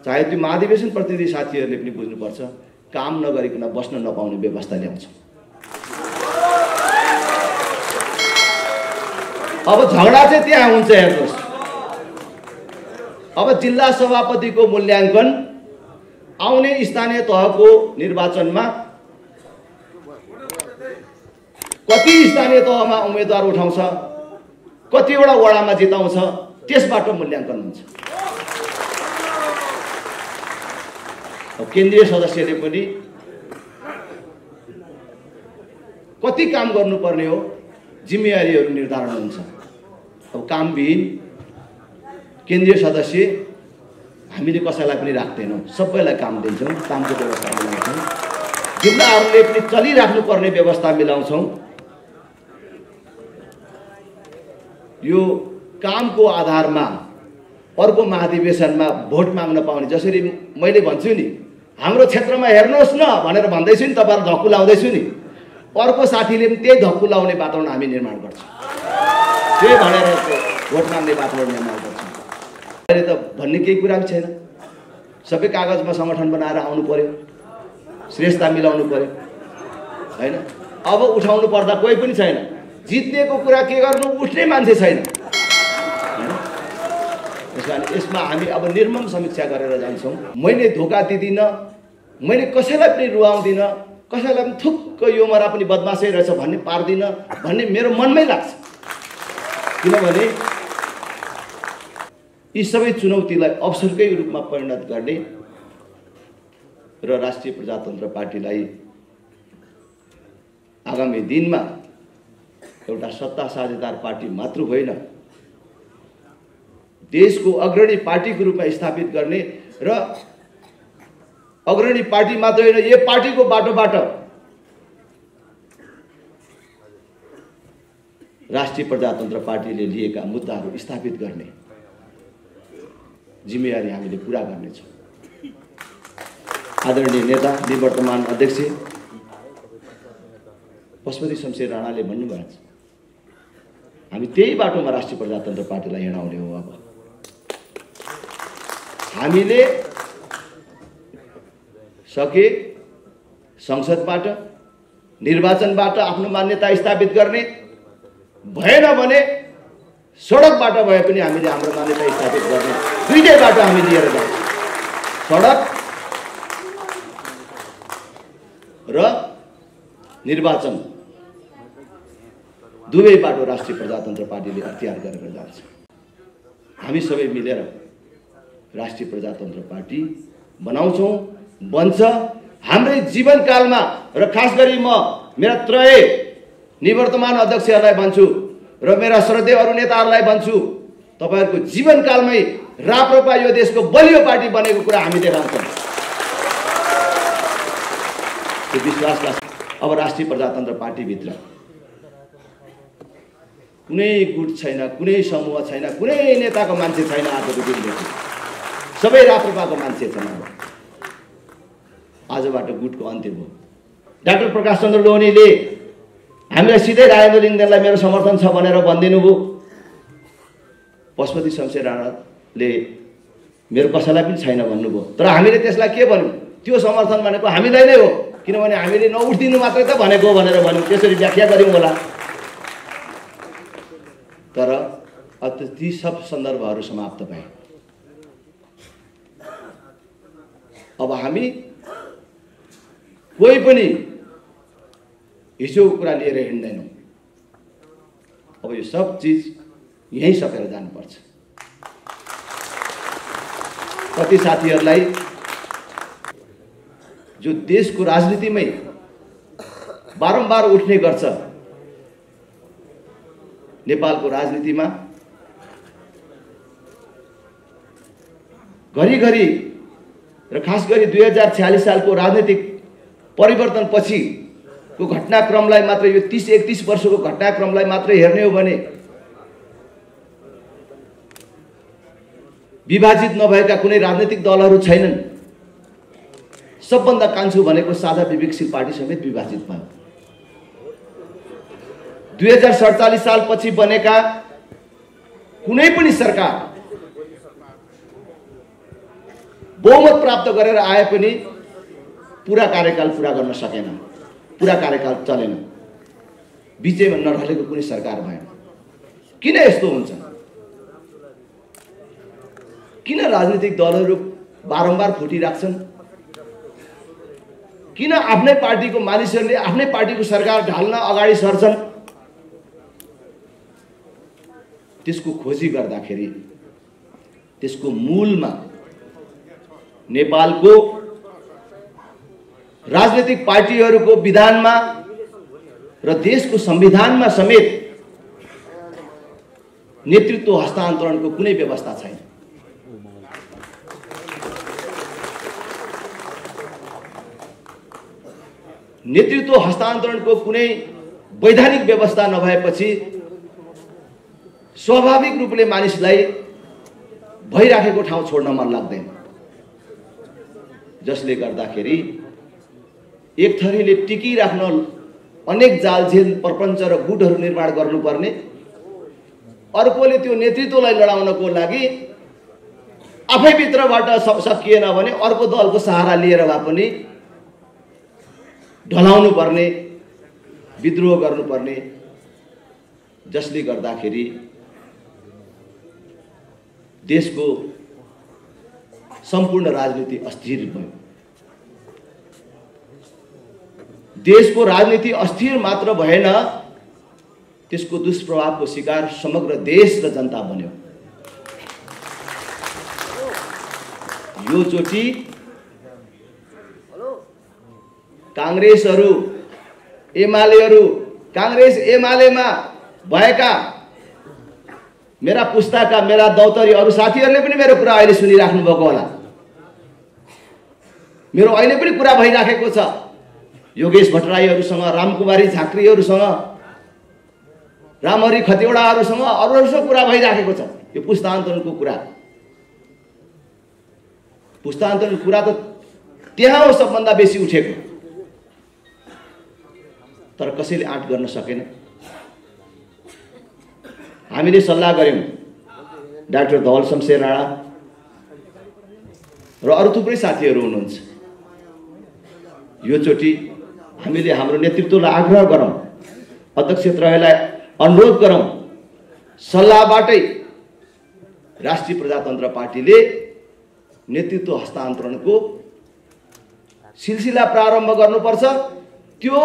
चाहे त्यो महाधिवेशन प्रतिनिधि साथीहरूले पनि बुझ्नुपर्छ, काम नगरिकन बस्न नपाउने व्यवस्था ल्याउँछ। अब झगडा चाहिँ त्यहाँ हुन्छ। हेर्नुहोस्, अब जिल्ला सभापतिको मूल्याङ्कन आउने स्थानीय तहको निर्वाचनमा कति स्थानीय तहमा उम्मेदवार उठाउँछ, कतिवटा वडामा जिताउँछ, त्यसबाट मूल्याङ्कन हुन्छ। केन्द्रीय सदस्यले पनि कति काम गर्नुपर्ने हो, जिम्मेवारीहरू निर्धारण हुन्छ। अब कामविहीन केन्द्रीय सदस्य हामीले कसैलाई पनि राख्दैनौँ, सबैलाई काम दिन्छौँ, कामको व्यवस्था मिलाउँछौँ। जिल्लाहरूले पनि चलिराख्नुपर्ने व्यवस्था मिलाउँछौँ। यो कामको आधारमा अर्को महाधिवेशनमा भोट माग्न पाउने, जसरी मैले भन्छु नि, हाम्रो क्षेत्रमा हेर्नुहोस् न भनेर भन्दैछु नि, तपाईँहरू धक्कु लाउँदैछु नि, अर्को साथीले पनि त्यही धक्कु लाउने वातावरण हामी निर्माण गर्छौँ। त्यही भनेर भोट माग्ने वातावरण निर्माण गर्छौँ। अहिले त भन्ने केही कुरा पनि छैन, सबै कागजमा सङ्गठन बनाएर आउनु पर्यो, श्रेष्ठता मिलाउनु पर्यो, होइन? अब उठाउनु पर्दा कोही पनि छैन, जित्नेको कुरा के गर्नु, उठ्ने मान्छे छैन, होइन? त्यस कारण यसमा हामी अब निर्मम समीक्षा गरेर जान्छौँ। मैले धोका दिँदिनँ, मैले कसैलाई पनि रुवाउँदिनँ, कसैलाई पनि थुक्क यो मरा पनि बदमासै रहेछ भन्ने पार्दिनँ भन्ने मेरो मनमै लाग्छ। किनभने यी सबै चुनौतीलाई अवसरकै रूपमा परिणत गर्ने र राष्ट्रिय प्रजातन्त्र पार्टीलाई आगामी दिनमा एउटा सत्ता साझेदार पार्टी मात्र होइन, देशको अग्रणी पार्टीको रूपमा स्थापित गर्ने र अग्रणी पार्टी मात्र होइन, यो पार्टीको बाटोबाट राष्ट्रिय प्रजातन्त्र पार्टीले लिएका मुद्दाहरू स्थापित गर्ने जिम्मेवारी हामीले पुरा गर्नेछौँ। आदरणीय नेता निवर्तमान अध्यक्ष पशुपति शमशेर राणाले भन्नुभएको छ, हामी त्यही बाटोमा राष्ट्रिय प्रजातन्त्र पार्टीलाई हिँडाउने हो। अब हामीले सके संसदबाट निर्वाचनबाट आफ्नो मान्यता स्थापित गर्ने, भएन भने सडकबाट भए पनि हामीले हाम्रो मान्यता स्थापित गर्ने, दुईटै बाटो हामी लिएर जान्छौँ। सडक र निर्वाचन दुवै बाटो राष्ट्रिय प्रजातन्त्र पार्टीले अख्तियार गरेर जान्छ। हामी सबै मिलेर राष्ट्रिय प्रजातन्त्र पार्टी बनाउँछौँ, बन्छ। हाम्रै जीवनकालमा र खास गरी म मेरा त्रय निवर्तमान अध्यक्षहरूलाई भन्छु र मेरा श्रद्धेय अरू नेताहरूलाई भन्छु, तपाईँहरूको जीवनकालमै राप्रपा यो देशको बलियो पार्टी बनेको कुरा हामी देखाउँछौँ। त्यो विश्वासका अब राष्ट्रिय प्रजातन्त्र पार्टीभित्र कुनै गुट छैन, कुनै समूह छैन, कुनै नेताको मान्छे छैन। आजको दिनदेखि सबै राप्रपाको मान्छे छन्। आजबाट गुटको अन्त्य भयो। डाक्टर प्रकाश चन्द्र लोहनीले हामीलाई सिधै राजेन्द्र लिङ्गदेनलाई मेरो समर्थन छ भनेर भनिदिनु भयो। पशुपति शमशेर राणाले मेरो कसैलाई पनि छैन भन्नुभयो। तर हामीले त्यसलाई के भन्यौँ, त्यो समर्थन भनेको हामीलाई नै हो, किनभने हामीले नउठिदिनु मात्रै त भनेको भनेर भन्यौँ। त्यसरी व्याख्या गऱ्यौँ होला। तर ती सब सन्दर्भहरू समाप्त भए। अब हामी कोही पनि हिजोको कुरा लिएर हिँड्दैनौँ। अब यो सब चिज यहीँ सकेर जानुपर्छ। कति साथीहरूलाई जो देशको राजनीतिमै बारम्बार उठ्ने गर्छ, नेपालको राजनीतिमा घरिघरि र खास गरी 2046 सालको राजनीतिक परिवर्तन पछिको घटनाक्रमलाई मात्र, यो 30-31 वर्षको घटनाक्रमलाई मात्र हेर्ने हो भने विभाजित नभएका कुनै राजनीतिक दलहरू छैनन्। सबभन्दा कान्छो भनेको साझा विवेकशील पार्टी समेत विभाजित भयो। 2047 सालपछि बनेका कुनै पनि सरकार बहुमत प्राप्त गरेर आए पनि पूरा कार्यकाल पूरा गर्न सकेन, पूरा कार्यकाल चलेन, बिचैमा नढलेको कुनै सरकार भएन। किन यस्तो हुन्छ? किन राजनीतिक दलहरू बारम्बार फुटिराख्छन्? किन आफ्नै पार्टीको मानिसहरूले आफ्नै पार्टीको सरकार ढाल्न अगाडि सर्छन्? त्यसको खोजी गर्दाखेरि त्यसको मूलमा नेपालको राजनीतिक पार्टीहरूको विधानमा र देशको संविधानमा समेत नेतृत्व हस्तान्तरणको कुनै व्यवस्था छैन। नेतृत्व हस्तान्तरणको कुनै वैधानिक व्यवस्था नभएपछि स्वाभाविक रूपले मानिसलाई भइराखेको ठाउँ छोड्न मन लाग्दैन, जसले गर्दाखेरि एक थरीले टिकिराख्न अनेक जालझेल प्रपञ्च र गुटहरू निर्माण गर्नुपर्ने, अर्कोले त्यो नेतृत्वलाई लडाउनको लागि आफैभित्रबाट सकिएन भने अर्को दलको सहारा लिएर भए पनि ढलाउनु पर्ने, विद्रोह गर्नुपर्ने, जसले गर्दाखेरि देशको सम्पूर्ण राजनीति अस्थिर भयो। देशको राजनीति अस्थिर मात्र भएन, त्यसको दुष्प्रभावको शिकार समग्र देश र जनता बन्यो। यो चोटि कांग्रेसहरू, एमालेहरू, कांग्रेस एमालेमा भएका मेरा पुस्ताका, मेरा दौतरी अरू साथीहरूले पनि मेरो कुरा अहिले सुनिराख्नु भएको होला। मेरो अहिले पनि कुरा भइराखेको छ योगेश भट्टराईहरूसँग, रामकुमारी झाँक्रीहरूसँग, रामहरि खतिवडाहरूसँग, अरूहरूसँग कुरा भइराखेको छ। यो पुस्तान्तरणको कुरा, पुस्तान्तरणको कुरा त त्यहाँ हो सबभन्दा बेसी उठेको, तर कसैले आँट गर्न सकेन। हामीले सल्लाह गर्यौं, डाक्टर धवल शमशेर राणा र अरू थुप्रै साथीहरू हुनुहुन्छ। यो चोटि हामीले हाम्रो नेतृत्वलाई आग्रह गरौँ, अध्यक्षत्रयलाई अनुरोध गरौँ, सल्लाहबाटै राष्ट्रिय प्रजातन्त्र पार्टीले नेतृत्व हस्तान्तरणको सिलसिला प्रारम्भ गर्नुपर्छ। त्यो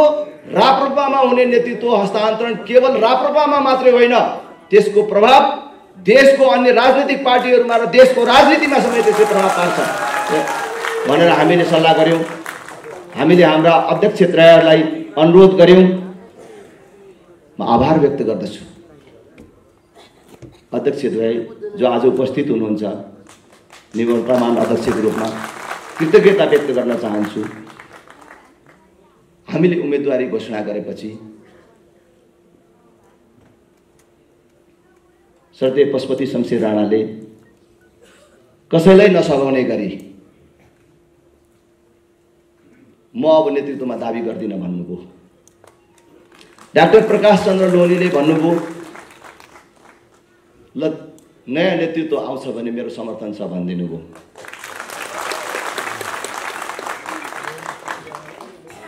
राप्रपामा हुने नेतृत्व हस्तान्तरण केवल राप्रपामा मात्रै होइन, त्यसको प्रभाव देशको अन्य राजनीतिक पार्टीहरूमा र देशको राजनीतिमा समेत त्यसको प्रभाव पार्छ भनेर हामीले सल्लाह गर्यौं। हामीले हाम्रा अध्यक्षत्रयलाई अनुरोध गर्यौं। म आभार व्यक्त गर्दछु अध्यक्षद्वय जो आज उपस्थित हुनुहुन्छ, निवर्तमान अध्यक्षको रूपमा कृतज्ञता व्यक्त गर्न चाहन्छु। हामीले उम्मेदवारी घोषणा गरेपछि श्रद्धेय पशुपति शमशेर राणाले कसैलाई नसघाउने गरी म अब नेतृत्वमा दाबी गर्दिन भन्नुभयो। डाक्टर प्रकाश चन्द्र लोहनीले भन्नुभयो, ल नयाँ नेतृत्व आउँछ भने मेरो समर्थन छ भनिदिनु भयो।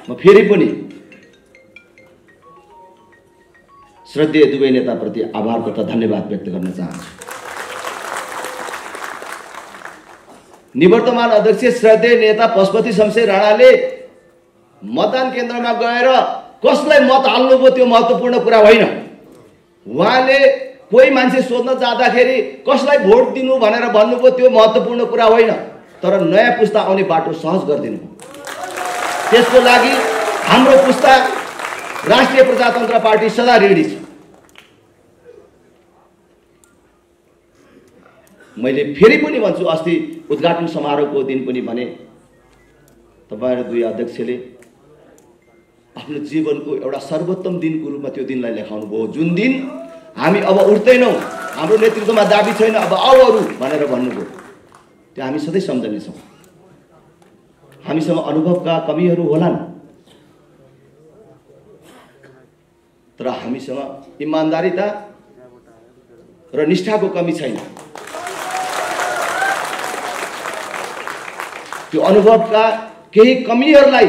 म फेरि पनि श्रद्धेय दुवै नेताप्रति आभार तथा धन्यवाद व्यक्त गर्न चाहन्छु। निवर्तमान अध्यक्ष श्रद्धेय नेता पशुपति शमशेर राणाले मतदान केन्द्रमा गएर कसलाई मत हाल्नुभयो त्यो महत्त्वपूर्ण कुरा होइन। उहाँले कोही मान्छे सोध्न जाँदाखेरि कसलाई भोट दिनु भनेर भन्नुभयो त्यो महत्त्वपूर्ण कुरा होइन, तर नयाँ पुस्ता आउने बाटो सहज गरिदिनु। त्यसको लागि हाम्रो पुस्ता राष्ट्रिय प्रजातन्त्र पार्टी सदा ऋणी छ। मैले फेरि पनि भन्छु, अस्ति उद्घाटन समारोहको दिन पनि भने, तपाईहरु दुई अध्यक्षले आफ्नो जीवनको एउटा सर्वोत्तम दिनको रूपमा त्यो दिनलाई लेखाउनु भयो। जुन दिन हामी अब उठ्दैनौं, हाम्रो नेतृत्वमा दाबी छैन, अब आऊ अरू भनेर भन्नुभयो। त्यो हामी सधैँ सम्झनेछौँ। हामीसँग अनुभवका कमीहरू होलान्, तर हामीसँग इमानदारीता र निष्ठाको कमी छैन। त्यो अनुभवका केही कमीहरूलाई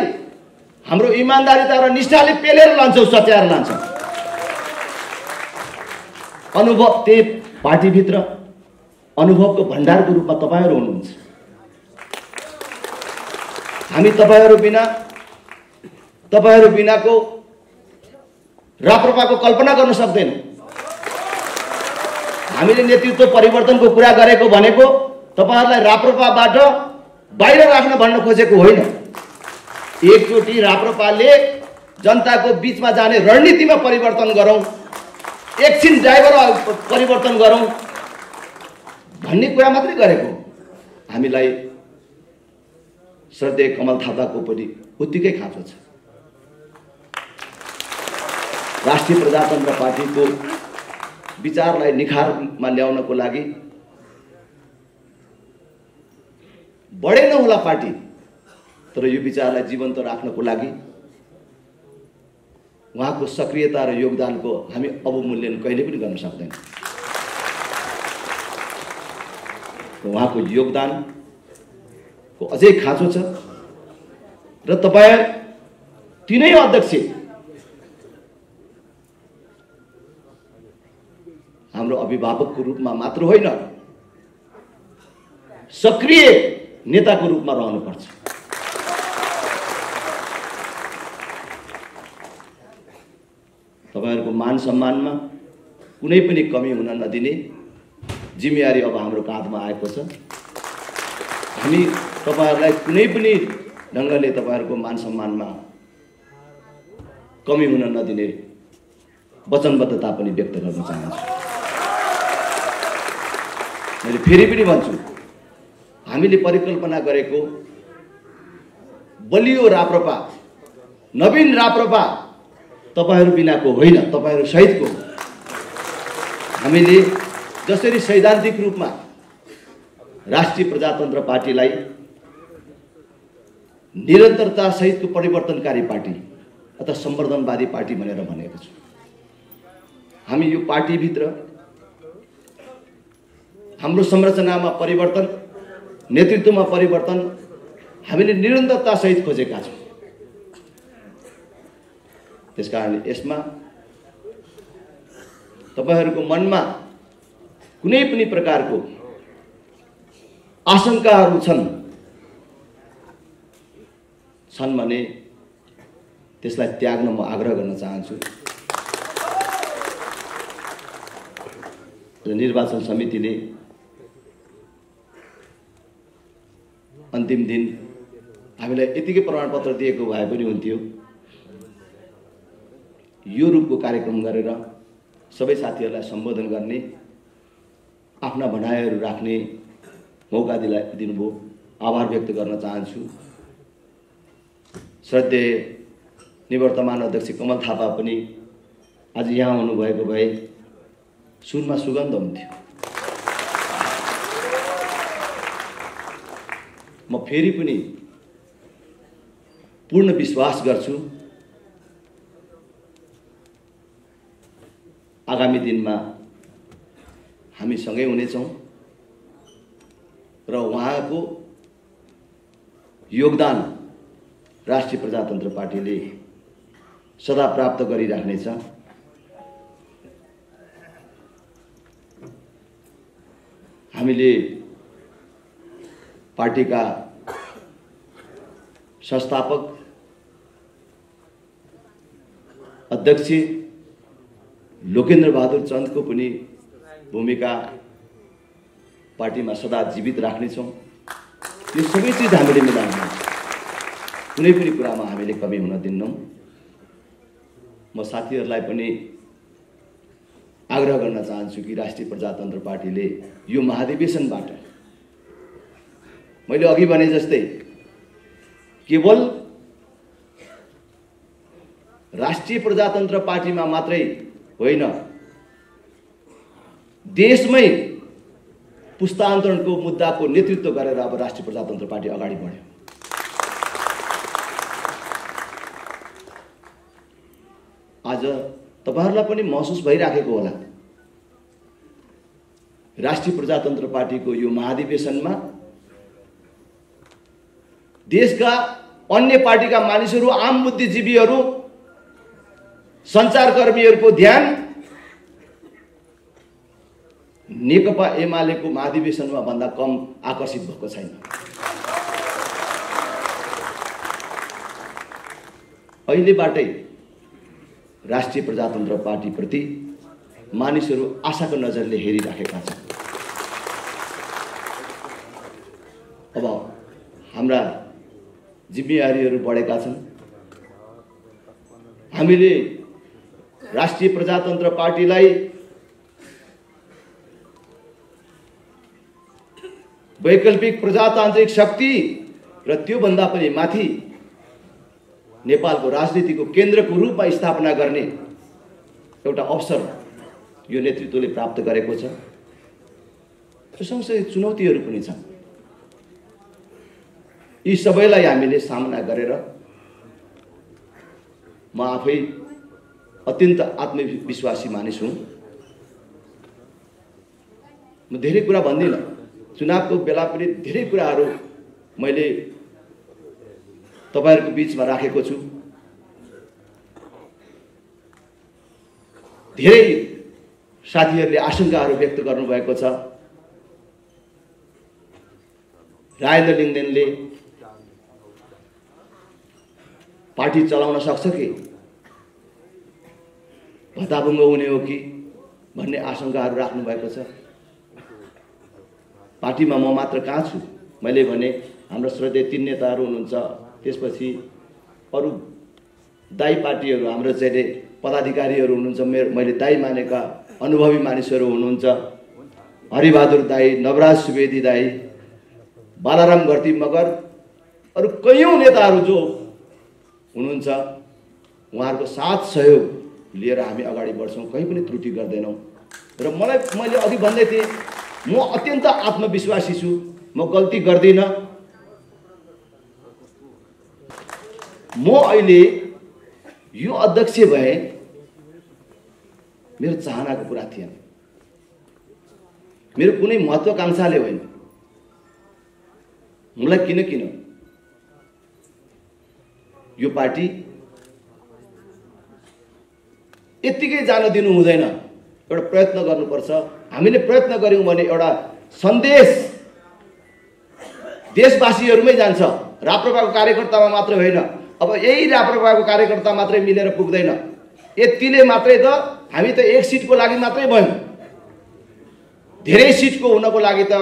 हाम्रो इमानदारिता र निष्ठाले पेलेर लान्छौँ, सच्याएर लान्छौँ। अनुभव त्यही पार्टीभित्र अनुभवको भण्डारको रूपमा तपाईँहरू हुनुहुन्छ। हामी तपाईँहरू बिनाको राप्रपाको कल्पना गर्न सक्दैनौँ। हामीले नेतृत्व परिवर्तनको कुरा गरेको भनेको तपाईँहरूलाई राप्रपाबाट बाहिर राख्न भन्न खोजेको होइन। एकचोटि राप्रपाले जनताको बीचमा जाने रणनीतिमा परिवर्तन गरौँ, एकछिन ड्राइभर परिवर्तन गरौँ भन्ने कुरा मात्रै गरेको। हामीलाई श्रद्धेय कमल थापाको पनि उत्तिकै खाँचो छ। राष्ट्रिय प्रजातन्त्र पार्टीको विचारलाई निखारमा ल्याउनको लागि बढेन होला पार्टी, तर यो विचारलाई जीवन्त राख्नको लागि उहाँको सक्रियता र योगदानको हामी अवमूल्यन कहिले पनि गर्न सक्दैनौँ। उहाँको योगदानको अझै खाँचो छ र तपाईँ तिनै अध्यक्ष हाम्रो अभिभावकको रूपमा मात्र होइन, सक्रिय नेताको रूपमा रहनुपर्छ। तपाईहरुको मान सम्मानमा कुनै पनि कमी हुन नदिने जिम्मेवारी अब हाम्रो काँधमा आएको छ। हामी तपाईहरुलाई कुनै पनि ढंगले तपाईहरुको मान सम्मानमा कमी हुन नदिने वचनबद्धता पनि व्यक्त गर्न चाहन्छु। मैले फेरि पनि भन्छु, हामीले परिकल्पना गरेको बलियो राप्रपा, नवीन राप्रपा तपाईहरु बिनाको होइन, तपाईहरु सहितको। हामीले जसरी सैद्धान्तिक रूपमा राष्ट्रिय प्रजातन्त्र पार्टीलाई निरन्तरता सहितको परिवर्तनकारी पार्टी अथवा संवर्धनवादी पार्टी भनेर भनेको छु, हामी यो पार्टी भित्र हाम्रो संरचनामा परिवर्तन, नेतृत्वमा परिवर्तन हामीले निरन्तरता सहित खोजेका छौं। त्यसकारण यसमा तपाईहरुको मनमा कुनै पनि प्रकारको आशंकाहरू छन् भने त्यसलाई त्याग्न म आग्रह गर्न चाहन्छु। र निर्वाचन समितिले अन्तिम दिन हामीलाई यतिकै प्रमाणपत्र दिएको भए पनि हुन्थ्यो। यो रूपको कार्यक्रम गरेर सबै साथीहरूलाई सम्बोधन गर्ने, आफ्ना भनाइहरू राख्ने मौका दिनुभयो, आभार व्यक्त गर्न चाहन्छु। श्रद्धेय निवर्तमान अध्यक्ष कमल थापा पनि आज यहाँ हुनुभएको भए सुनमा सुगन्ध हुन्थ्यो। म फेरि पनि पूर्ण विश्वास गर्छु आगामी दिनमा हामी सँगै हुनेछौँ र उहाँको योगदान राष्ट्रिय प्रजातन्त्र पार्टीले सदा प्राप्त गरिराख्नेछ। हामीले पार्टीका संस्थापक अध्यक्ष लोकेन्द्र बहादुर चन्दको पनि भूमिका पार्टीमा सदा जीवित राख्नेछौँ। यो सबै चिज हामीले मिलाउनु, कुनै पनि कुरामा हामीले कमी हुन दिन्नौँ। म साथीहरूलाई पनि आग्रह गर्न चाहन्छु कि राष्ट्रिय प्रजातन्त्र पार्टीले यो महाधिवेशनबाट मैले अघि भने जस्तै केवल राष्ट्रिय प्रजातन्त्र पार्टीमा मात्रै होइन, देशमै पुस्तान्तरणको मुद्दाको नेतृत्व गरेर अब राष्ट्रिय प्रजातन्त्र पार्टी अगाडि बढ्यो। आज तपाईहरुलाई पनि महसुस भइराखेको होला, राष्ट्रिय प्रजातन्त्र पार्टीको यो महाधिवेशनमा देशका अन्य पार्टीका मानिसहरू, आम बुद्धिजीवीहरू, सञ्चारकर्मीहरूको ध्यान नेकपा एमालेको महाधिवेशनमा भन्दा कम आकर्षित भएको छैन। अहिलेबाटै राष्ट्रिय प्रजातन्त्र पार्टीप्रति मानिसहरू आशाको नजरले हेरिराखेका छन्। अब हाम्रा जिम्मेवारीहरू बढेका छन्। हामीले राष्ट्रिय प्रजातन्त्र पार्टीलाई वैकल्पिक प्रजातान्त्रिक शक्ति र त्योभन्दा पनि माथि नेपालको राजनीतिको केन्द्रको रूपमा स्थापना गर्ने एउटा अवसर यो नेतृत्वले प्राप्त गरेको छ। र सँगसँगै चुनौतीहरू पनि छन्। यी सबैलाई हामीले सामना गरेर म आफै अत्यन्त आत्मविश्वासी मानिस हुँ। म धेरै कुरा भन्दिनँ। चुनावको बेला पनि धेरै कुराहरू मैले तपाईहरुको बीचमा राखेको छु। धेरै साथीहरूले आशंकाहरू व्यक्त गर्नुभएको छ। राजेन्द्र लिङ्गदेनले पार्टी चलाउन सक्छ कि भत्ताभङ्ग हुने हो कि भन्ने आशंकाहरू राख्नु भएको छ। पार्टीमा म मात्र कहाँ छु? मैले भने हाम्रो श्रद्धेय 3 नेताहरू हुनुहुन्छ, त्यसपछि अरू दाई पार्टीहरू, हाम्रो चाहिँ पदाधिकारीहरू हुनुहुन्छ, मैले दाई मानेका अनुभवी मानिसहरू हुनुहुन्छ, हरिबहादुर दाई, नवराज सुवेदी दाई, बालाराम घरती मगर, अरू कयौं नेताहरू जो हुनुहुन्छ, उहाँहरूको साथ सहयोग लिएर हामी अगाडि बढ्छौं, कहीँ पनि त्रुटि गर्दैनौं। र मैले अघि भन्दै थिएँ, म अत्यन्त आत्मविश्वासी छु, म गल्ती गर्दिन। म अहिले यो अध्यक्ष भए मेरो चाहनाको कुरा थिएन, मेरो कुनै महत्त्वाकांक्षाले होइन। मलाई किन यो पार्टी यतिकै जान दिनु हुँदैन, एउटा प्रयत्न गर्नुपर्छ। हामीले प्रयत्न गर्यौं भने एउटा सन्देश देशवासीहरूमै जान्छ, राप्रपाको कार्यकर्तामा मात्र होइन। अब यही राप्रपाको कार्यकर्ता मात्रै मिलेर पुग्दैन। यतिले मात्रै त हामी त एक सिटको लागि मात्रै भयौं। धेरै सिटको हुनको लागि त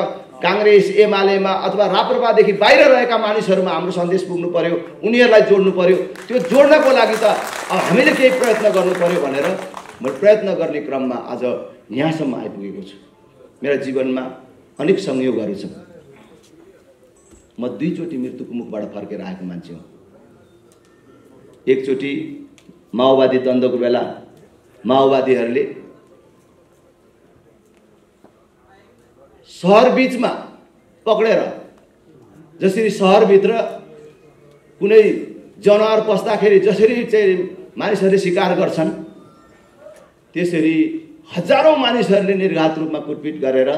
कांग्रेस एमालेमा अथवा राप्रपादेखि बाहिर रहेका मानिसहरूमा हाम्रो सन्देश पुग्नु पर्यो, उनीहरूलाई जोड्नु पर्यो। त्यो जोड्नको लागि त अब हामीले केही प्रयत्न गर्नु पर्यो भनेर म प्रयत्न गर्ने क्रममा आज यहाँसम्म आइपुगेको छु। मेरा जीवनमा अनेक संयोगहरू छन्। म 2 चोटि मृत्युको मुखबाट फर्केर आएको मान्छे हुँ। एकचोटि माओवादी द्वन्द्वको बेला माओवादीहरूले शहर बीचमा पक्रेर, जसरी शहरभित्र कुनै जनावर पस्दाखेरि जसरी चाहिँ मानिसहरूले शिकार गर्छन्, त्यसरी हजारौं मानिसहरूले निर्घात रूपमा कुटपिट गरेर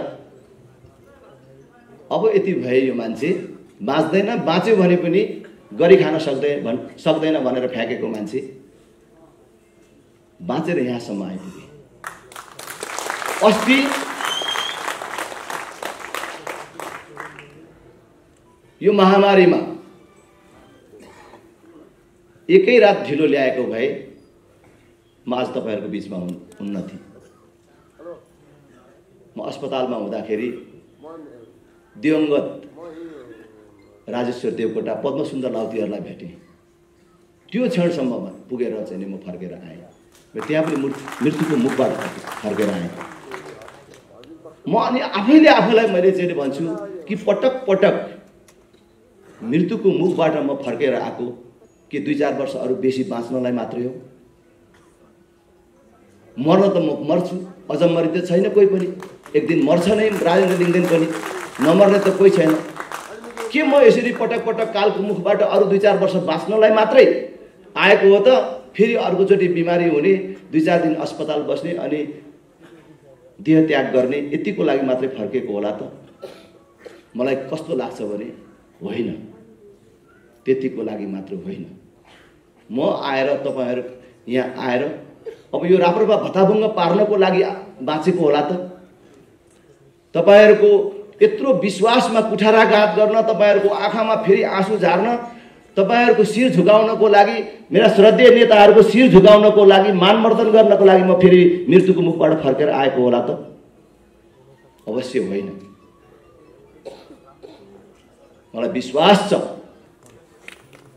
अब यति भए यो मान्छे बाँच्दैन, बाँच्यो भने पनि गरी खान सक्दैन भनेर फ्याँकेको मान्छे बाँचेर यहाँसम्म आइपुगे। अस्ति यो महामारीमा एकै रात ढिलो ल्याएको भए म आज तपाईहरुको बीचमा हुन्न थिएँ। म अस्पतालमा हुँदाखेरि दिवंगत राजेश्वर देवकोटा, पद्मसुन्दर लाउतीहरूलाई भेटेँ। त्यो क्षणसम्म पुगेर चाहिँ म फर्केर आएँ र त्यहाँ पनि मृत्युको मुखबाट फर्केर आएँ। म अनि आफैले आफैलाई मैले चाहिँ भन्छु कि पटक पटक मृत्युको मुखबाट म फर्केर आएको के 2-4 वर्ष अरू बेसी बाँच्नलाई मात्रै हो? मर्न त म मर्छु, अझ मरिँदै छैन कोही पनि। एक दिन मर्छ नै राजेन्द्र लिङ्गदेन पनि, नमर्ने त कोही छैन। के म यसरी पटक पटक कालको मुखबाट अरू 2-4 वर्ष बाँच्नलाई मात्रै आएको हो त? फेरि अर्कोचोटि बिमारी हुने, 2-4 दिन अस्पताल बस्ने अनि देह त्याग गर्ने, यतिको लागि मात्रै फर्केको होला त? मलाई कस्तो लाग्छ भने होइन, त्यतिको लागि मात्र होइन। म आएर तपाईहरु यहाँ आएर अब यो राप्रपा भत्ताभङ्ग पार्नको लागि बाँचेको होला त? तपाईहरुको यत्रो विश्वासमा कुठाराघात गर्न, तपाईहरुको आँखामा फेरि आँसु झार्न, तपाईहरुको शिर झुकाउनको लागि, मेरा श्रद्धेय नेताहरुको शिर झुकाउनको लागि, मानमर्दन गर्नको लागि म फेरि मृत्युको मुखबाट फर्केर आएको होला त? अवश्य होइन। मलाई विश्वास छ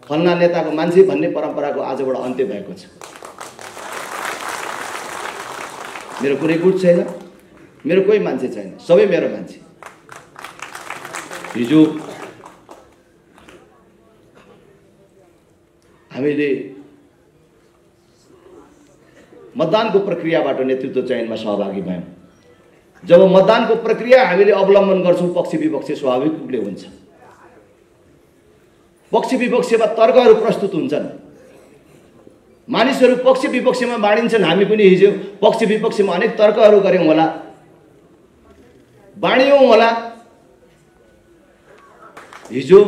फल्ना नेताको मान्छे भन्ने परम्पराको आजबाट अन्त्य भएको छ। मेरो कुनै गुट छैन, मेरो कोही मान्छे छैन, सबै मेरो मान्छे। हिजो हामीले मतदानको प्रक्रियाबाट नेतृत्व चयनमा सहभागी भयौं। जब मतदानको प्रक्रिया हामीले अवलम्बन गर्छौं, पक्ष विपक्ष स्वाभाविक रूपले हुन्छ। पक्ष विपक्षमा तर्कहरू प्रस्तुत हुन्छन्, मानिसहरू पक्ष विपक्षमा बाँडिन्छन्। हामी पनि हिजो पक्ष विपक्षमा अनेक तर्कहरू गर्यौं होला, बाँड्यौं होला। हिजो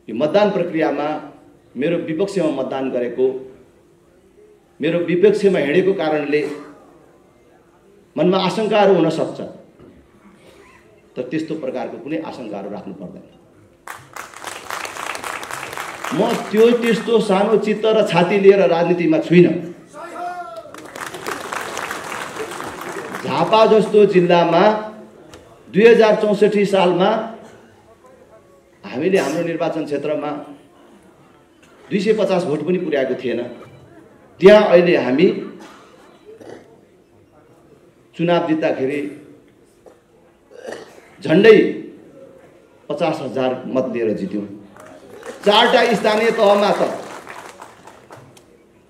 यो मतदान प्रक्रियामा मेरो विपक्षमा मतदान गरेको, मेरो विपक्षमा हिँडेको कारणले मनमा आशंकाहरू हुन सक्छ, तर त्यस्तो प्रकारको कुनै आशंकाहरू राख्नु पर्दैन। म त्यस्तो सानो चित्त र छाती लिएर राजनीतिमा छुइनँ। झापा जस्तो जिल्लामा 2064 सालमा हामीले हाम्रो निर्वाचन क्षेत्रमा 250 भोट पनि पुर्याएको थिएन। त्यहाँ अहिले हामी चुनाव जित्दाखेरि झन्डै 50,000 मत लिएर जित्यौं। चारटा स्थानीय तहमा त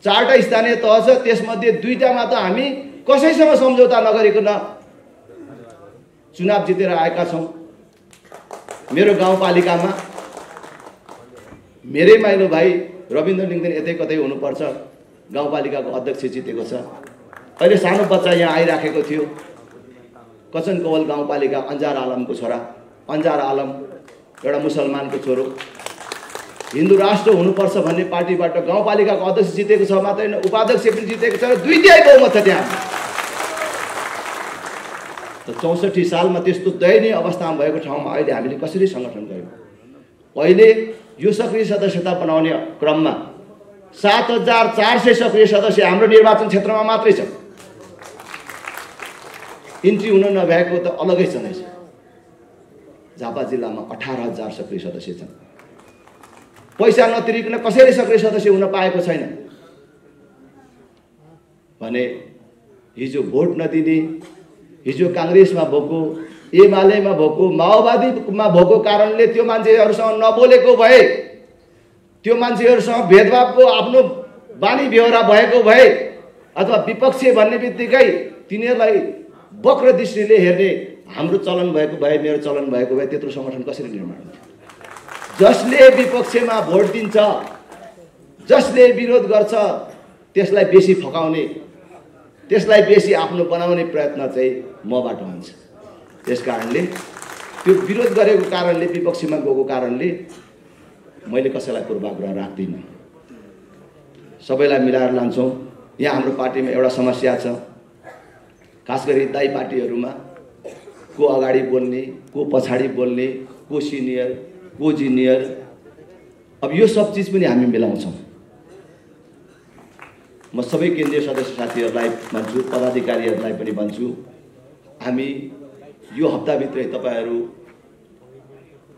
4टा स्थानीय तह छ, त्यसमध्ये 2टामा त हामी कसैसँग सम्झौता नगरिकन चुनाव जितेर आएका छौं। मेरो गाउँपालिकामा मेरै माइलो भाइ रविन्द्र लिङ्गदेन यतै कतै हुनुपर्छ, गाउँपालिकाको अध्यक्ष जितेको छ। अहिले सानो बच्चा यहाँ आइराखेको थियो, कचन कवल गाउँपालिका, अन्जार आलमको छोरा। अन्जार आलम एउटा मुसलमानको छोरो, हिन्दू राष्ट्र हुनुपर्छ भन्ने पार्टीबाट गाउँपालिकाको अध्यक्ष जितेको छ, मात्रै होइन उपाध्यक्ष पनि जितेको छ। 2 बहुमत छ त्यहाँ। 64 सालमा त्यस्तो दयनीय अवस्थामा भएको ठाउँमा अहिले हामीले कसरी संगठन गर्यौं? अहिले यो सक्रिय सदस्यता बनाउने क्रममा 7400 सक्रिय सदस्य हाम्रो निर्वाचन क्षेत्रमा मात्रै छ। इन्ट्री हुन नभएको त अलगै छँदैछ। झापा जिल्लामा 18,000 सक्रिय सदस्य छन्। पैसा नतिरिकन कसैले सक्रिय सदस्य हुन पाएको छैन भने हिजो भोट नदिने, हिजो कांग्रेसमा भएको, एमालेमा भएको, माओवादीमा भएको कारणले त्यो मान्छेहरूसँग नबोलेको भए, त्यो मान्छेहरूसँग भेदभावको आफ्नो बानी बेहोरा भएको भए, अथवा विपक्ष भन्ने बित्तिकै तिनीहरूलाई वक्र दृष्टिले हेर्ने हाम्रो चलन भएको भए, मेरो चलन भएको भए, त्यत्रो संगठन कसरी निर्माण हुन्छ? जसले विपक्षमा भोट दिन्छ, जसले विरोध गर्छ, त्यसलाई बेसी फकाउने, त्यसलाई बेसी आफ्नो बनाउने प्रयत्न चाहिँ मबाट हुन्छ। त्यसकारणले त्यो विरोध गरेको कारणले, विपक्षमा गएको कारणले मैले कसैलाई पूर्वाग्रह राख्दिन। सबैलाई मिलाएर लान्छौं। यहाँ हाम्रो पार्टीमा एउटा समस्या छ, खास गरी दाइ पार्टीहरूमा को अगाडि बोल्ने, को पछाडि बोल्ने, को सिनियर, को जुनियर। अब यो सब चीज पनि हामी मिलाउँछौं। म सबै केन्द्रीय सदस्य साथीहरूलाई भन्छु, पदाधिकारीहरूलाई पनि भन्छु, हामी यो हप्ताभित्रै तपाईहरू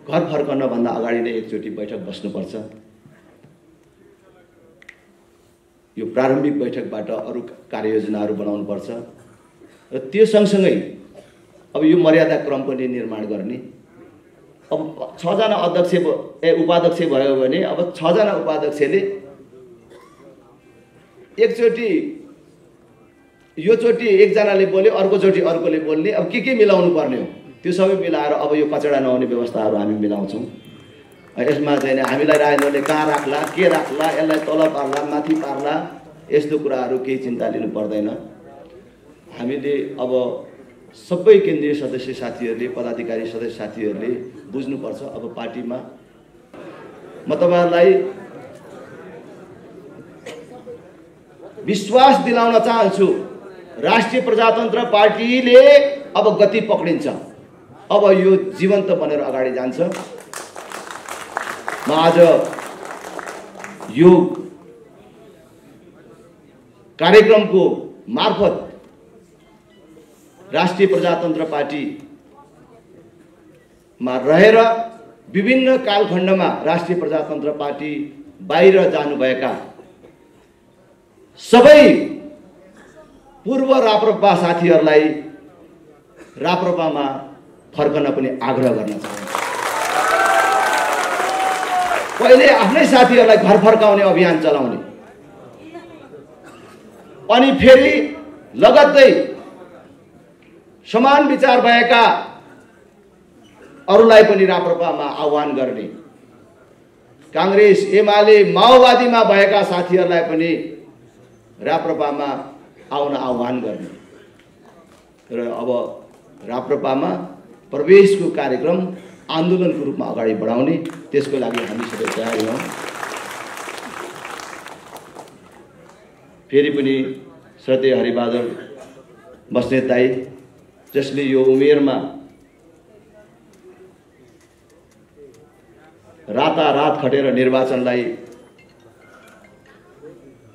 घर फर्कन भन्दा अगाडि नै एकचोटि बैठक बस्नुपर्छ। यो प्रारम्भिक बैठकबाट अरु कार्ययोजनाहरू बनाउनुपर्छ र त्यो सँगसँगै अब यो मर्यादा क्रम पनि निर्माण गर्ने। अब 6 जना अध्यक्ष उपाध्यक्ष भयो भने अब 6 जना उपाध्यक्षले एकचोटि यो चोटि एकजनाले बोल्यो, अर्को चोटि अर्कोले बोल्ने, अब के मिलाउनु पर्ने हो त्यो सबै मिलाएर अब यो कचडा नहुने व्यवस्थाहरू हामी मिलाउँछौं। यसमा चाहिँ हामीलाई राजनीतिले कहाँ राख्ला, के राख्ला, यसलाई तल पार्ला, माथि पार्ला, यस्तो कुराहरू केही चिन्ता लिनु पर्दैन। हामीले अब सबै केन्द्रीय सदस्य साथीहरूले, पदाधिकारी सदस्य साथीहरूले बुझ्नुपर्छ। अब पार्टीमा म तपाईहरुलाई विश्वास दिलाउन चाहन्छु, राष्ट्रिय प्रजातन्त्र पार्टीले अब गति पक्रिन्छ, अब यो जीवन्त बनेर अगाडि जान्छ। म आज यो कार्यक्रमको मार्फत राष्ट्रिय प्रजातन्त्र पार्टीमा रहेर विभिन्न कालखण्डमा राष्ट्रिय प्रजातन्त्र पार्टी बाहिर जानुभएका सबै पूर्व राप्रपा साथीहरूलाई राप्रपामा फर्कन पनि आग्रह गर्न चाहन्छु। पहिले आफ्नै साथीहरूलाई घर फर्काउने अभियान चलाउने, अनि फेरि लगत्तै समान विचार भएका अरूलाई पनि राप्रपामा आह्वान गर्ने, कांग्रेस एमाले माओवादीमा भएका साथीहरूलाई पनि राप्रपामा आउन आह्वान गर्ने र अब राप्रपामा प्रवेशको कार्यक्रम आन्दोलनको रूपमा अगाडि बढाउने, त्यसको लागि हामी सबै तयारी हौं। फेरि पनि श्रद्धेय हरिबहादुर बस्नेत दाइ, जसले यो उमेरमा रातारात खटेर निर्वाचनलाई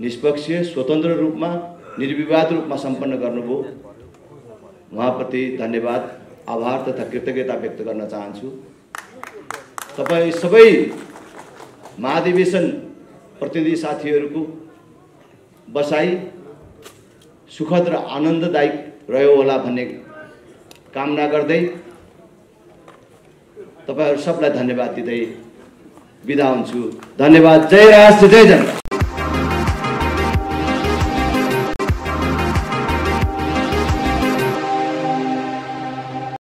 निष्पक्ष, स्वतन्त्र रूपमा, निर्विवाद रूपमा सम्पन्न गर्नुभयो, उहाँप्रति धन्यवाद, आभार तथा कृतज्ञता व्यक्त गर्न चाहन्छु। तपाईं सबै महाधिवेशन प्रतिनिधि साथीहरूको बसाई सुखद र आनन्ददायक रह्यो होला भन्ने कामना गर्दै तपाईहरु सबलाई धन्यवाद दिँदै बिदा हुन्छु। धन्यवाद। जय राष्ट्र, जय जनता।